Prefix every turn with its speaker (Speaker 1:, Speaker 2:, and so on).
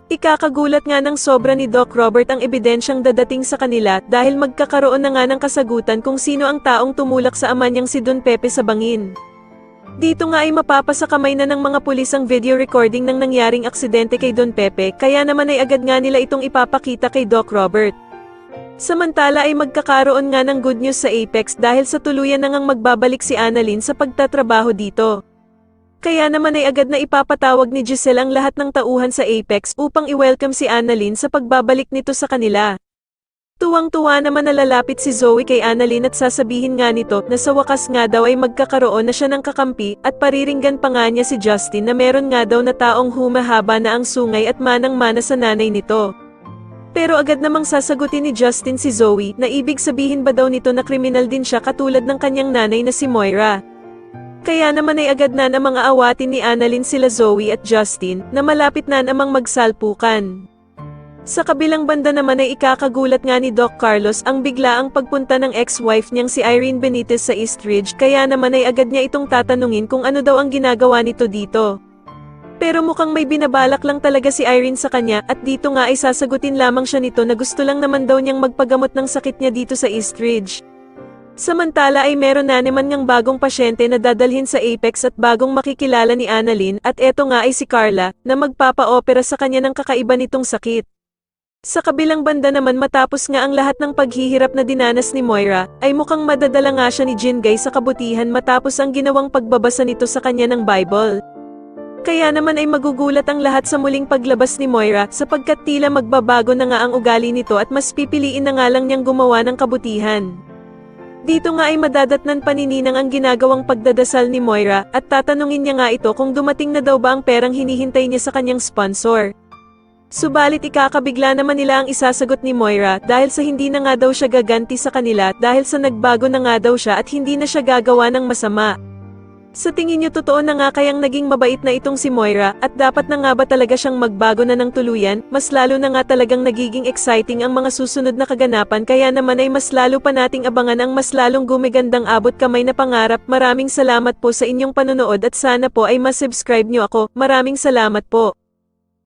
Speaker 1: Ikakagulat nga ng sobra ni Doc Robert ang ebidensyang dadating sa kanila dahil magkakaroon na nga ng kasagutan kung sino ang taong tumulak sa ama niyang si Don Pepe sa bangin. Dito nga ay mapapasa kamay na ng mga pulis ang video recording ng nangyaring aksidente kay Don Pepe, kaya naman ay agad nga nila itong ipapakita kay Doc Robert. Samantala ay magkakaroon nga ng good news sa Apex dahil sa tuluyan na ngang magbabalik si Annalyn sa pagtatrabaho dito. Kaya naman ay agad na ipapatawag ni Giselle ang lahat ng tauhan sa Apex upang i-welcome si Annalyn sa pagbabalik nito sa kanila. Tuwang-tuwa naman na lalapit si Zoe kay Annalyn at sasabihin nga nito na sa wakas nga daw ay magkakaroon na siya ng kakampi at pariringgan pa nga niya si Justin na meron nga daw na taong humahaba na ang sungay at manang-mana sa nanay nito. Pero agad namang sasagutin ni Justin si Zoe na ibig sabihin ba daw nito na kriminal din siya katulad ng kanyang nanay na si Moira. Kaya naman ay agad na namang aawatin ni Annalyn sila Zoe at Justin na malapit na namang magsalpukan. Sa kabilang banda naman ay ikakagulat nga ni Doc Carlos ang biglaang pagpunta ng ex-wife niyang si Irene Benitez sa Eastridge, kaya naman ay agad niya itong tatanungin kung ano daw ang ginagawa nito dito. Pero mukhang may binabalak lang talaga si Irene sa kanya at dito nga ay sasagutin lamang siya nito na gusto lang naman daw niyang magpagamot ng sakit niya dito sa Eastridge. Samantala ay meron na naman ngang bagong pasyente na dadalhin sa Apex at bagong makikilala ni Annalyn at eto nga ay si Carla na magpapa-opera sa kanya ng kakaiba nitong sakit. Sa kabilang banda naman matapos nga ang lahat ng paghihirap na dinanas ni Moira, ay mukhang madadala nga siya ni Jingay sa kabutihan matapos ang ginawang pagbabasa nito sa kanya ng Bible. Kaya naman ay magugulat ang lahat sa muling paglabas ni Moira sapagkat tila magbabago na nga ang ugali nito at mas pipiliin na nga lang niyang gumawa ng kabutihan. Dito nga ay madadatnan pa ni Ninang ang ginagawang pagdadasal ni Moira at tatanungin niya nga ito kung dumating na daw ba ang perang hinihintay niya sa kanyang sponsor. Subalit ikakabigla naman nila ang isasagot ni Moira dahil sa hindi na nga daw siya gaganti sa kanila dahil sa nagbago na nga daw siya at hindi na siya gagawa ng masama. Sa tingin niyo totoo na nga kayang naging mabait na itong si Moira at dapat na nga ba talaga siyang magbago na ng tuluyan? Mas lalo na nga talagang nagiging exciting ang mga susunod na kaganapan kaya naman ay mas lalo pa nating abangan ang mas lalong gumigandang abot kamay na pangarap. Maraming salamat po sa inyong panonood at sana po ay mas subscribe niyo ako. Maraming salamat po.